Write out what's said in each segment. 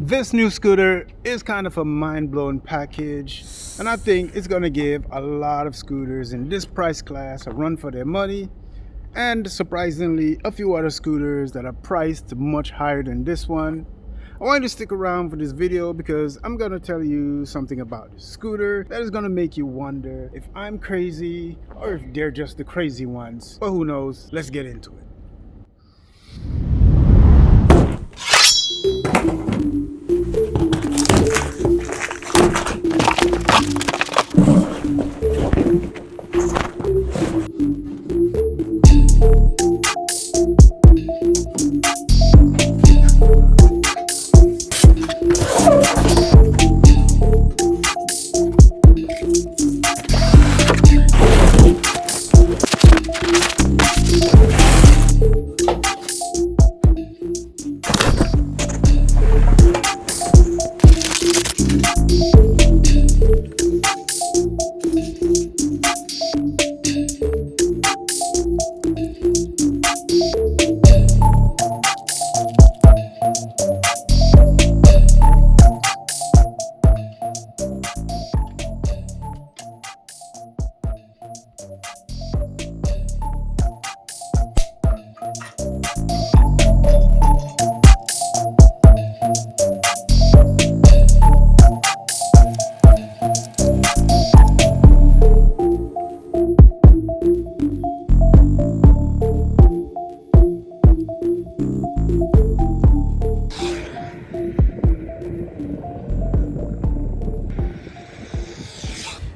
This new scooter is kind of a mind-blowing package, and I think it's going to give a lot of scooters in this price class a run for their money, and surprisingly a few other scooters that are priced much higher than this one. I want you to stick around for this video because I'm going to tell you something about this scooter that is going to make you wonder if I'm crazy or if they're just the crazy ones. But who knows? Let's get into it.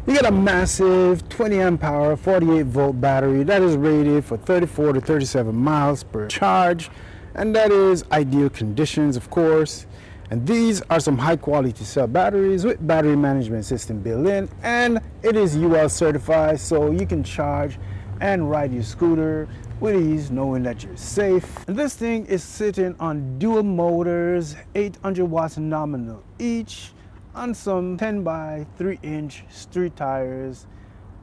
You get a massive 20 amp hour 48 volt battery that is rated for 34 to 37 miles per charge, and that is ideal conditions, of course. And these are some high quality cell batteries with battery management system built in, and it is UL certified, so you can charge and ride your scooter with ease knowing that you're safe. And this thing is sitting on dual motors, 800 watts nominal each, on some 10 by 3 inch street tires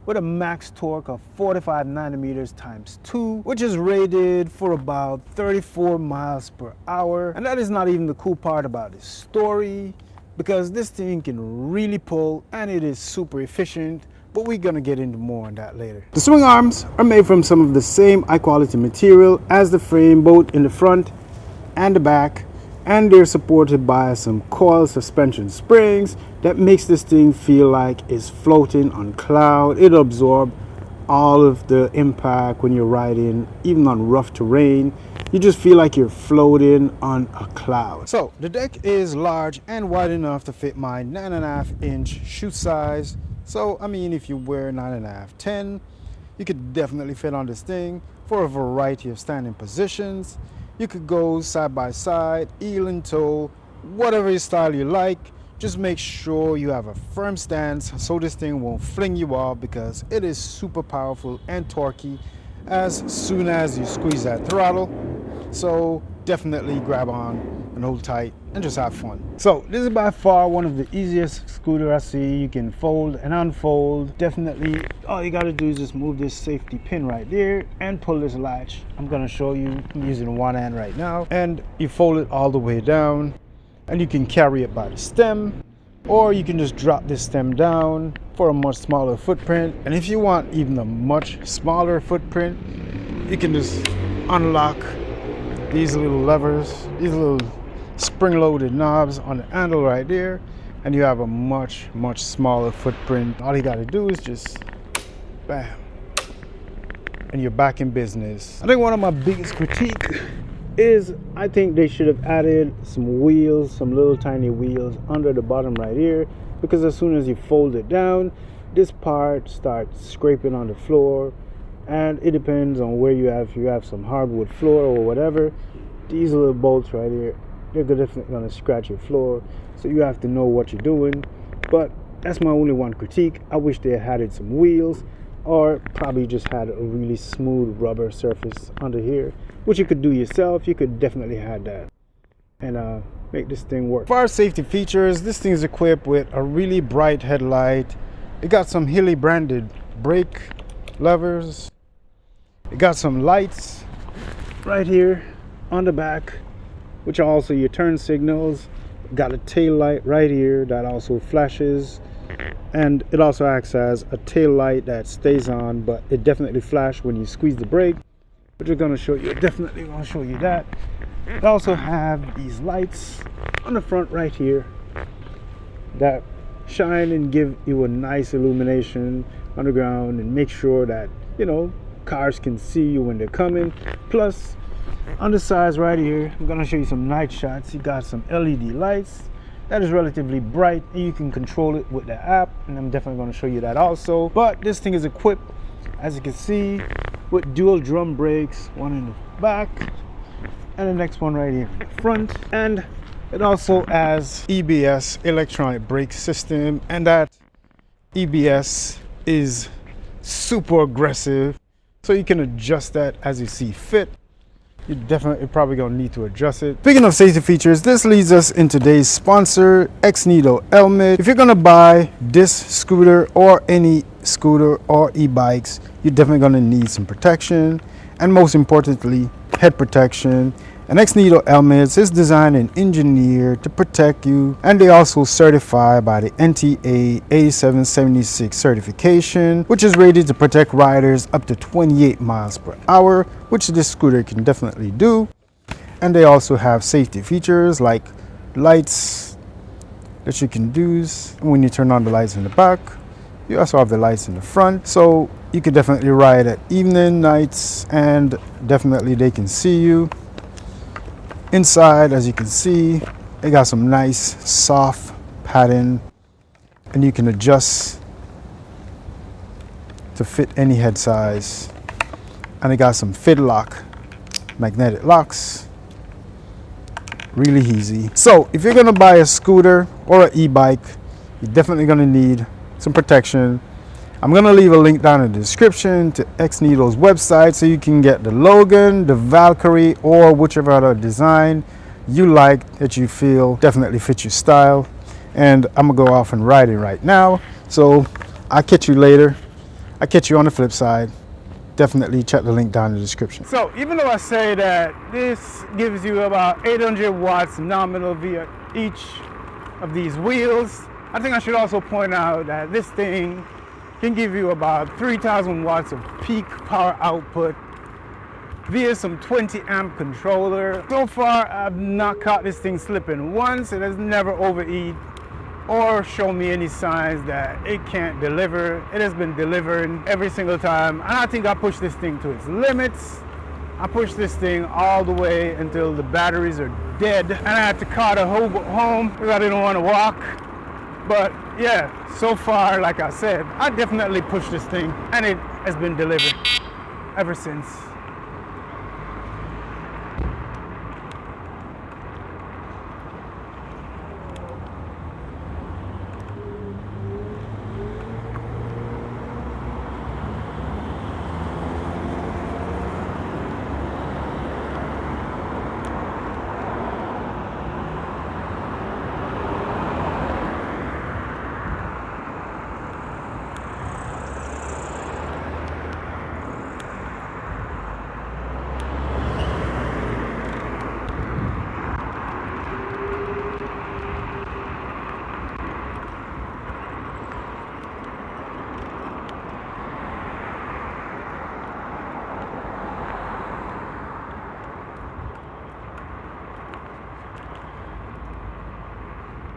with a max torque of 45 nanometers times 2, which is rated for about 34 miles per hour. And that is not even the cool part about this story, because this thing can really pull and it is super efficient, but we're gonna get into more on that later. The swing arms are made from some of the same high quality material as the frame, both in the front and the back, and they're supported by some coil suspension springs that makes this thing feel like it's floating on cloud. It'll absorb all of the impact when you're riding, even on rough terrain. You just feel like you're floating on a cloud. So the deck is large and wide enough to fit my 9.5 inch shoe size. So I mean, if you wear 9.5, 10, you could definitely fit on this thing for a variety of standing positions. You could go side by side, heel and toe, whatever style you like. Just make sure you have a firm stance so this thing won't fling you off, because it is super powerful and torquey as soon as you squeeze that throttle. So definitely grab on and hold tight and just have fun. So this is by far one of the easiest scooter I see. You can fold and unfold. Definitely all you got to do is just move this safety pin right there and pull this latch. I'm going to show you. I'm using one hand right now, and you fold it all the way down and you can carry it by the stem, or you can just drop this stem down for a much smaller footprint. And if you want even a much smaller footprint, you can just unlock these little levers, these little spring-loaded knobs on the handle right there, and you have a much smaller footprint. All you got to do is just bam, and you're back in business. I think one of my biggest critique is I think they should have added some wheels, some little tiny wheels under the bottom right here, because as soon as you fold it down, this part starts scraping on the floor, and it depends on where you have. If you have some hardwood floor or whatever, these little bolts right here, they're definitely going to scratch your floor, so you have to know what you're doing. But that's my only one critique. I wish they had added some wheels, or probably just had a really smooth rubber surface under here, which you could do yourself. You could definitely have that and make this thing work. For our safety features, this thing is equipped with a really bright headlight. It got some Hilly branded brake levers. It got some lights right here on the back, which are also your turn signals. got a tail light right here that also flashes, and it also acts as a tail light that stays on, but it definitely flashes when you squeeze the brake, which we're going to show you. Definitely going to show you that. They also have these lights on the front right here that shine and give you a nice illumination on the ground and make sure that, you know, cars can see you when they're coming. Plus, on the sides right here, I'm going to show you some night shots. You got some LED lights that is relatively bright, and you can control it with the app, and I'm definitely going to show you that also. But this thing is equipped, as you can see, with dual drum brakes, one in the back and the next one right here in the front. And it also has EBS, electronic brake system, and that EBS is super aggressive, so you can adjust that as you see fit. You're definitely probably gonna need to adjust it. Speaking of safety features, this leads us in today's sponsor, Eahora helmet. If you're gonna buy this scooter or any scooter or e-bikes, you're definitely gonna need some protection, and most importantly, head protection. And Eahora helmets is designed and engineered to protect you, and they also certify by the NTA 8776 certification, which is rated to protect riders up to 28 miles per hour, which this scooter can definitely do. And they also have safety features like lights that you can use when you turn on the lights in the back. You also have the lights in the front, so you can definitely ride at evening, nights, and definitely they can see you. Inside, as you can see, it got some nice soft padding, and you can adjust to fit any head size. And it got some fit lock, magnetic locks, really easy. So if you're gonna buy a scooter or an e-bike, you're definitely gonna need some protection. I'm gonna leave a link down in the description to Eahора's website so you can get the Logan, the Valkyrie, or whichever other design you like that you feel definitely fits your style. And I'm gonna go off and ride it right now. So I'll catch you later. I'll catch you on the flip side. Definitely check the link down in the description. So even though I say that this gives you about 800 watts nominal via each of these wheels, I think I should also point out that this thing can give you about 3,000 watts of peak power output via some 20 amp controller. So far, I've not caught this thing slipping once. It has never overheat or shown me any signs that it can't deliver. It has been delivering every single time. And I think I pushed this thing to its limits. I pushed this thing all the way until the batteries are dead. And I had to cart a home because I didn't want to walk. But yeah, so far, like I said, I definitely pushed this thing, and it has been delivered ever since.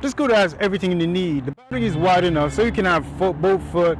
This scooter has everything you need. The body is wide enough so you can have both foot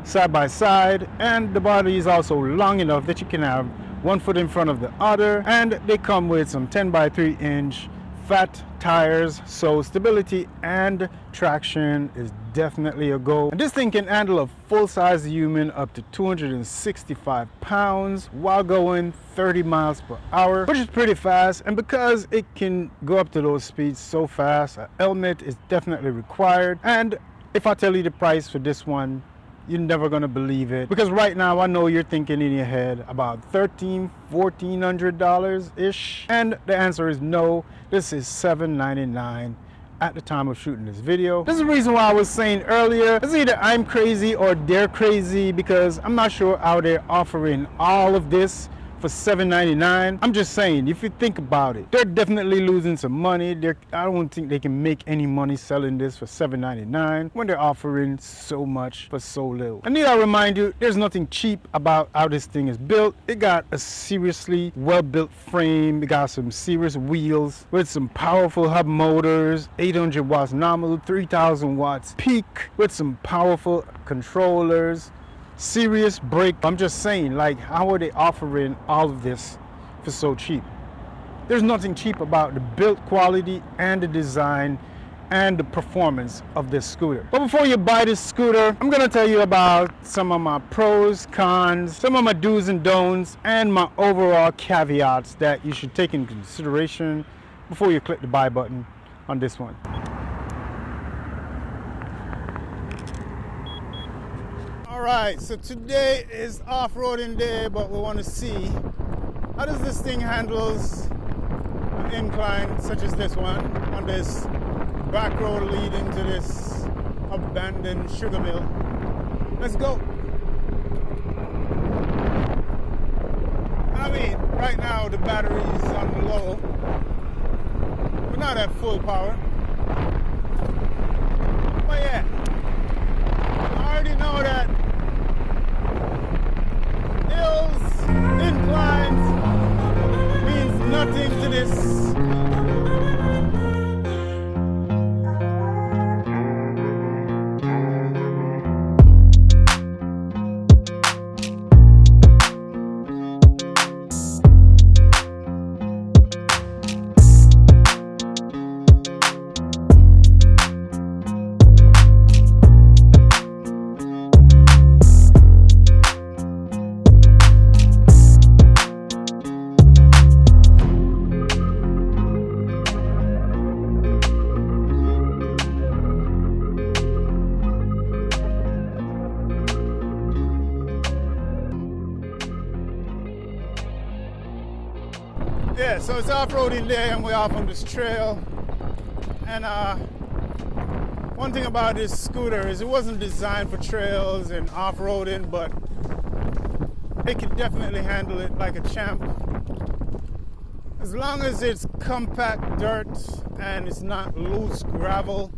side by side, and the body is also long enough that you can have one foot in front of the other, and they come with some 10 by 3 inch fat tires, so stability and traction is definitely a go. And this thing can handle a full-size human up to 265 pounds while going 30 miles per hour, which is pretty fast. And because it can go up to those speeds so fast, a helmet is definitely required. And if I tell you the price for this one, you're never gonna believe it, because right now I know you're thinking in your head about $1,400 ish, and the answer is no. This is $799 at the time of shooting this video. This is the reason why I was saying earlier, it's either I'm crazy or they're crazy, because I'm not sure how they're offering all of this for $799. I'm just saying, if you think about it, they're definitely losing some money. I don't think they can make any money selling this for $799 when they're offering so much for so little. I need to remind you, there's nothing cheap about how this thing is built. It got a seriously well-built frame. It got some serious wheels with some powerful hub motors, 800 watts nominal, 3000 watts peak, with some powerful controllers, serious brake. I'm just saying, like, how are they offering all of this for so cheap? There's nothing cheap about the build quality and the design and the performance of this scooter. But before you buy this scooter, I'm gonna tell you about some of my pros, cons, some of my do's and don'ts, and my overall caveats that you should take into consideration before you click the buy button on this one. Alright, so today is off-roading day, but we want to see how does this thing handles an incline such as this one on this back road leading to this abandoned sugar mill. Let's go. I mean, right now the battery's on low. We're not at full power. But yeah, I already know that hills, inclines means nothing to this. Yeah, so it's off-roading day and we're off on this trail. And one thing about this scooter is it wasn't designed for trails and off-roading, but it can definitely handle it like a champ. As long as it's compact dirt and it's not loose gravel,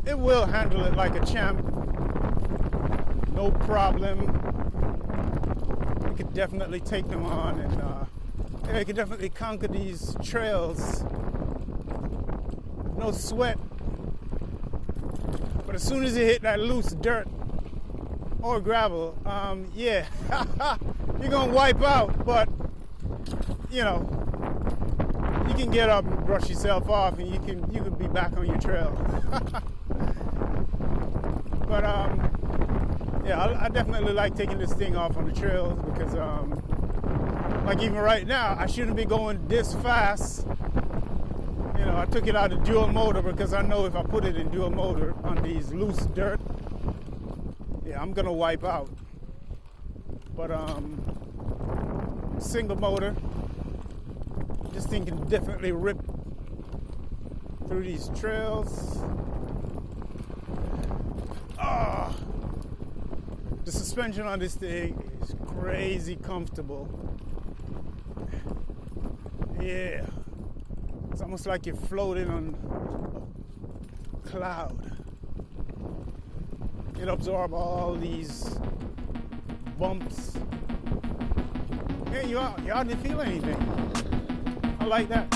it will handle it like a champ. No problem. You could definitely take them on and you can definitely conquer these trails. No sweat. But as soon as you hit that loose dirt or gravel, yeah, you're gonna wipe out. But you know, you can get up and brush yourself off, and you can be back on your trail. But yeah, I definitely like taking this thing off on the trails because like even right now, I shouldn't be going this fast. You know, I took it out of dual motor because I know if I put it in dual motor on these loose dirt, yeah, I'm gonna wipe out. But single motor, this thing can definitely rip through these trails. Ah, the suspension on this thing is crazy comfortable. Yeah, it's almost like you're floating on a cloud. It absorbs all these bumps. Yeah, you hardly feel anything. I like that.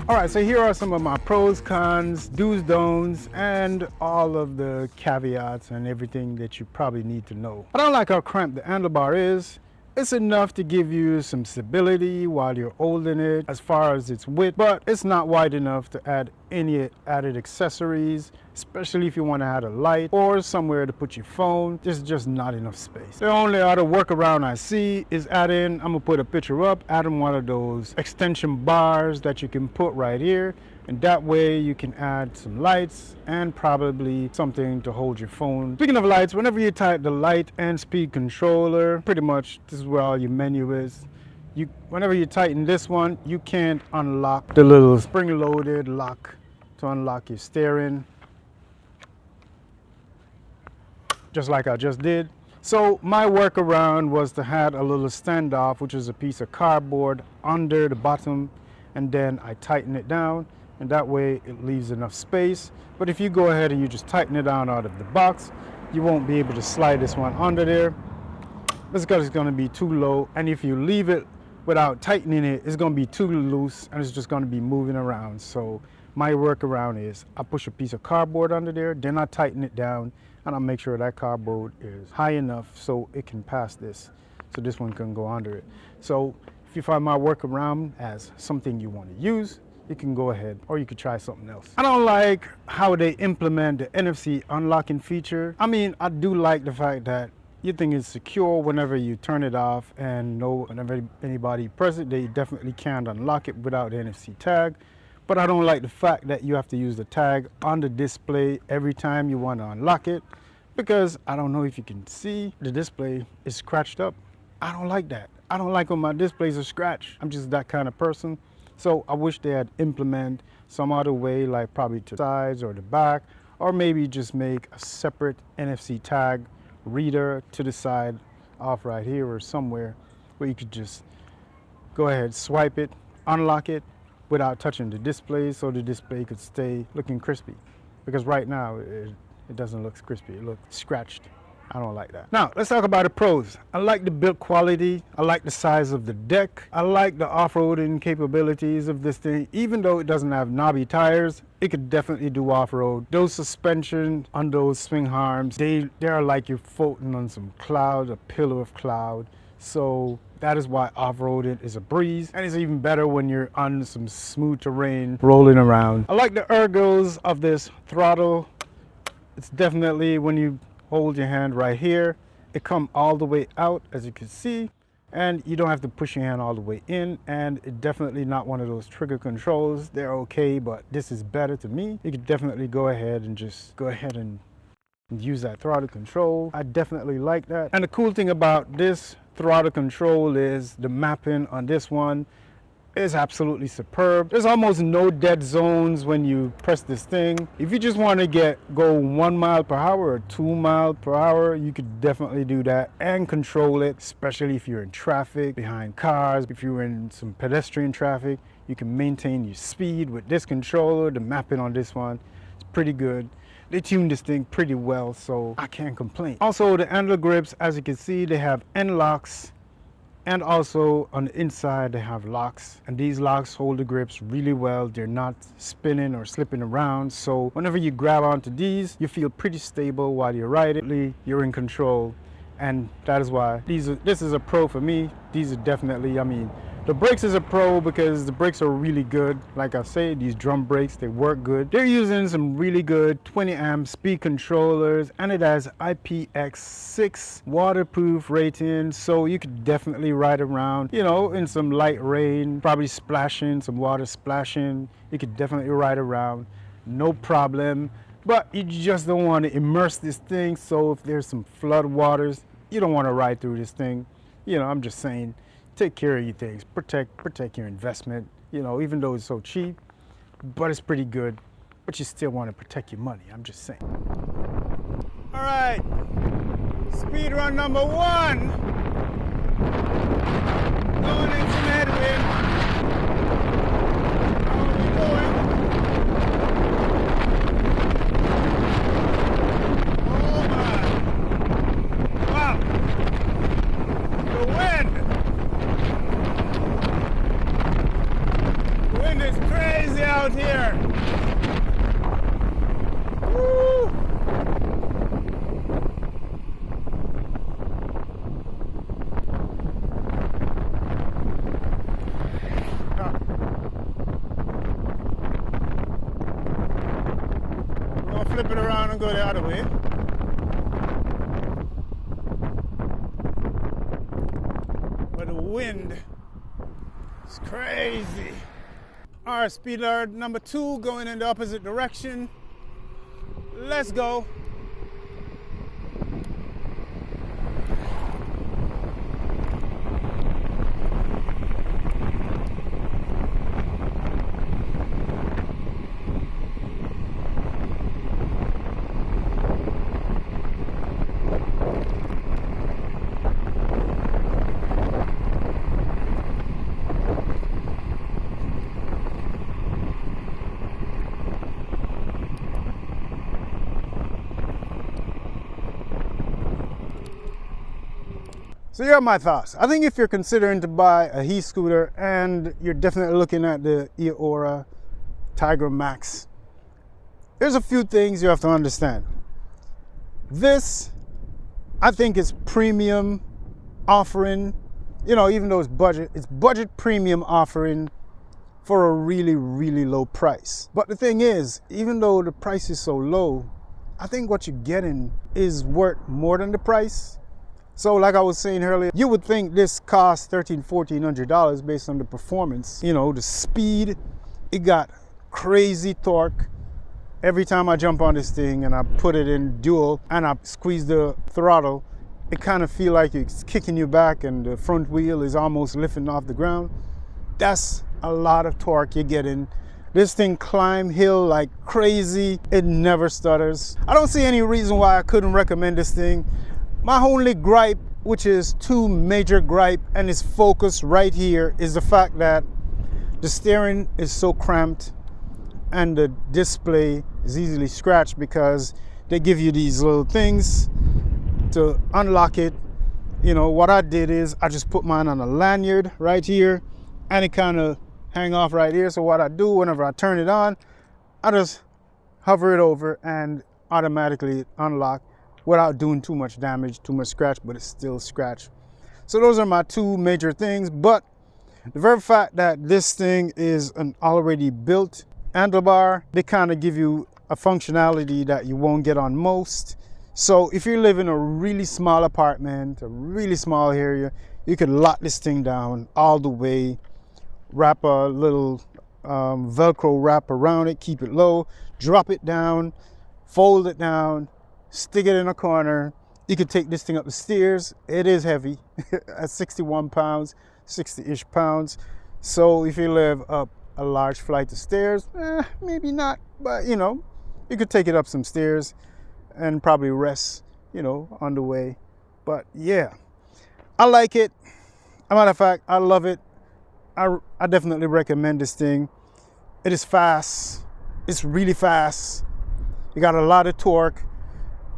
Alright, so here are some of my pros, cons, do's, don'ts, and all of the caveats and everything that you probably need to know. I don't like how cramped the handlebar is. It's enough to give you some stability while you're holding it as far as its width, but it's not wide enough to add any added accessories, especially if you want to add a light or somewhere to put your phone. There's just not enough space. The only other workaround I see is adding, I'm gonna put a picture up, adding one of those extension bars that you can put right here, and that way you can add some lights and probably something to hold your phone. Speaking of lights, whenever you type the light and speed controller, pretty much this is where all your menu is. Whenever you tighten this one, you can't unlock the little spring-loaded lock to unlock your steering, just like I just did. So my workaround was to add a little standoff, which is a piece of cardboard under the bottom, and then I tighten it down, and that way it leaves enough space. But if you go ahead and you just tighten it down out of the box, you won't be able to slide this one under there. This because it's going to be too low, and if you leave it without tightening it, it's going to be too loose and it's just going to be moving around. So my workaround is I push a piece of cardboard under there, then I tighten it down, and I make sure that cardboard is high enough so it can pass this, so this one can go under it. So if you find my workaround as something you want to use, you can go ahead, or you could try something else. I don't like how they implement the NFC unlocking feature. I mean, I do like the fact that your thing is secure whenever you turn it off, and know whenever anybody press it, they definitely can't unlock it without the NFC tag. But I don't like the fact that you have to use the tag on the display every time you want to unlock it, because I don't know if you can see, the display is scratched up. I don't like that. I don't like when my displays are scratched. I'm just that kind of person. So I wish they had implemented some other way, like probably to the sides or the back, or maybe just make a separate NFC tag reader to the side off right here or somewhere where you could just go ahead, swipe it, unlock it without touching the display, so the display could stay looking crispy. Because right now it doesn't look crispy, it looks scratched. I don't like that. Now let's talk about the pros. I like the build quality, I like the size of the deck, I like the off-roading capabilities of this thing. Even though it doesn't have knobby tires, it could definitely do off-road. Those suspension on those swing arms, they are like you're floating on some cloud, a pillar of cloud. So that is why off-roading is a breeze, and it's even better when you're on some smooth terrain rolling around. I like the ergos of this throttle. It's definitely, when you hold your hand right here, it comes all the way out, as you can see, and you don't have to push your hand all the way in. And it's definitely not one of those trigger controls. They're okay, but this is better to me. You could definitely go ahead and just use that throttle control. I definitely like that. And the cool thing about this throttle control is the mapping on this one is absolutely superb. There's almost no dead zones when you press this thing. If you just want to go 1 mile per hour or 2 miles per hour, you could definitely do that and control it, especially if you're in traffic, behind cars. If you're in some pedestrian traffic, you can maintain your speed with this controller. The mapping on this one is pretty good. They tuned this thing pretty well, so I can't complain. Also, the handle grips, as you can see, they have end locks, and also on the inside they have locks, and these locks hold the grips really well. They're not spinning or slipping around, so whenever you grab onto these, you feel pretty stable while you're riding. You're in control, and that is why this is a pro for me. These are definitely, I mean, the brakes is a pro because the brakes are really good. Like I say, these drum brakes, they work good. They're using some really good 20 amp speed controllers, and it has IPX6 waterproof rating, so you could definitely ride around, you know, in some light rain, probably splashing, some water splashing. You could definitely ride around, no problem. But you just don't want to immerse this thing, so if there's some flood waters, you don't want to ride through this thing. You know, I'm just saying, take care of your things, protect your investment, you know, even though it's so cheap, but it's pretty good, but you still want to protect your money. I'm just saying. All right, speed run number 1. Going in some headwind. How are we going? Oh my. Wow. The wind. Wind is crazy out here. Woo. flip it around and go the other way. But the wind is crazy. All right, speed alert number 2 going in the opposite direction. Let's go. So here are my thoughts. I think if you're considering to buy a e-scooter and you're definitely looking at the Eahora Tiger Max, there's a few things you have to understand. This, I think, is premium offering, you know, even though it's budget premium offering for a really, really low price. But the thing is, even though the price is so low, I think what you're getting is worth more than the price. So like I was saying earlier, you would think this costs $1,400 based on the performance. You know, the speed, it got crazy torque. Every time I jump on this thing and I put it in dual and I squeeze the throttle, it kind of feel like it's kicking you back and the front wheel is almost lifting off the ground. That's a lot of torque you're getting. This thing climb hill like crazy. It never stutters. I don't see any reason why I couldn't recommend this thing. My only gripe, which is 2 major gripe, and is focused right here, is the fact that the steering is so cramped and the display is easily scratched because they give you these little things to unlock it. You know, what I did is I just put mine on a lanyard right here and it kind of hang off right here. So what I do whenever I turn it on, I just hover it over and automatically unlock without doing too much damage, too much scratch, but it's still scratched. So those are my 2 major things. But the very fact that this thing is an already built handlebar, they kind of give you a functionality that you won't get on most. So if you live in a really small apartment, a really small area, you could lock this thing down all the way, wrap a little Velcro wrap around it, keep it low, drop it down, fold it down, stick it in a corner. You could take this thing up the stairs. It is heavy at 61 pounds, 60-ish pounds. So if you live up a large flight of stairs, maybe not, but you know, you could take it up some stairs and probably rest, you know, on the way. But yeah, I like it. As a matter of fact, I love it. I definitely recommend this thing. It is fast. It's really fast. You got a lot of torque.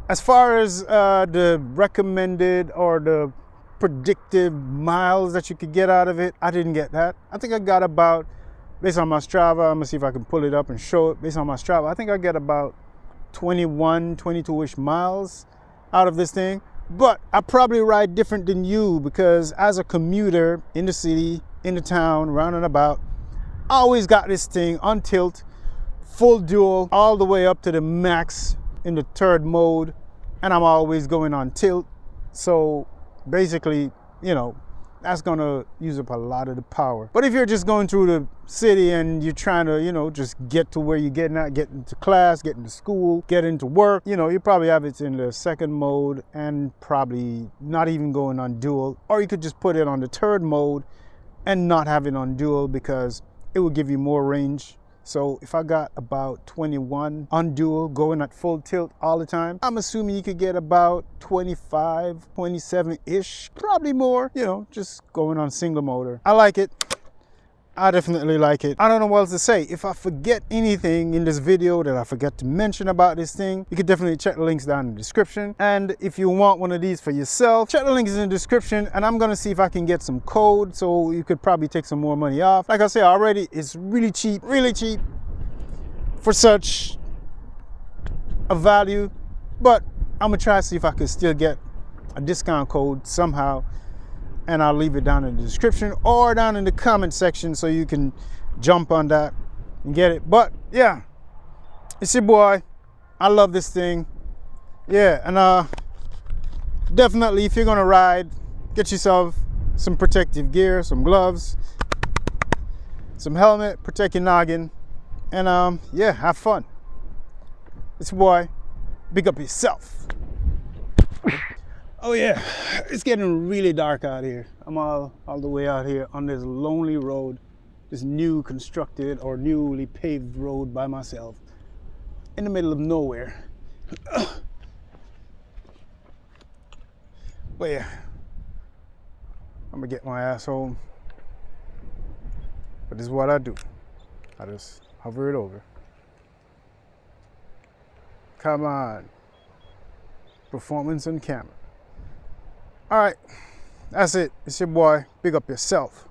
As far as the recommended or the predictive miles that you could get out of it, I didn't get that. I think I got about, based on my Strava, I'm gonna see if I can pull it up and show it. Based on my Strava, I think I get about 21, 22-ish miles out of this thing. But I probably ride different than you because as a commuter in the city, in the town, round and about, I always got this thing on tilt, full dual, all the way up to the max in the 3rd mode, and I'm always going on tilt. So basically, you know, that's gonna use up a lot of the power. But if you're just going through the city and you're trying to, you know, just get to where you're getting at, get into class, get into school, get into work, you know, you probably have it in the 2nd mode and probably not even going on dual. Or you could just put it on the 3rd mode and not have it on dual because it will give you more range. So if I got about 21 on dual going at full tilt all the time, I'm assuming you could get about 25, 27-ish, probably more, you know, just going on single motor. I like it. I definitely like it. I don't know what else to say. If I forget anything in this video that I forget to mention about this thing, you can definitely check the links down in the description. And if you want one of these for yourself, check the links in the description and I'm gonna see if I can get some code so you could probably take some more money off. Like I said already, it's really cheap for such a value, but I'm gonna try to see if I could still get a discount code somehow, and I'll leave it down in the description or down in the comment section so you can jump on that and get it. But yeah, it's your boy, I love this thing. Yeah, and definitely if you're gonna ride, get yourself some protective gear, some gloves, some helmet, protect your noggin, and yeah, have fun. It's your boy, big up yourself. Oh yeah, it's getting really dark out here. I'm all the way out here on this lonely road, this new constructed or newly paved road by myself in the middle of nowhere. But yeah, I'm gonna get my ass home. But this is what I do. I just hover it over. Come on. Performance on camera. All right, that's it. It's your boy. Big up yourself.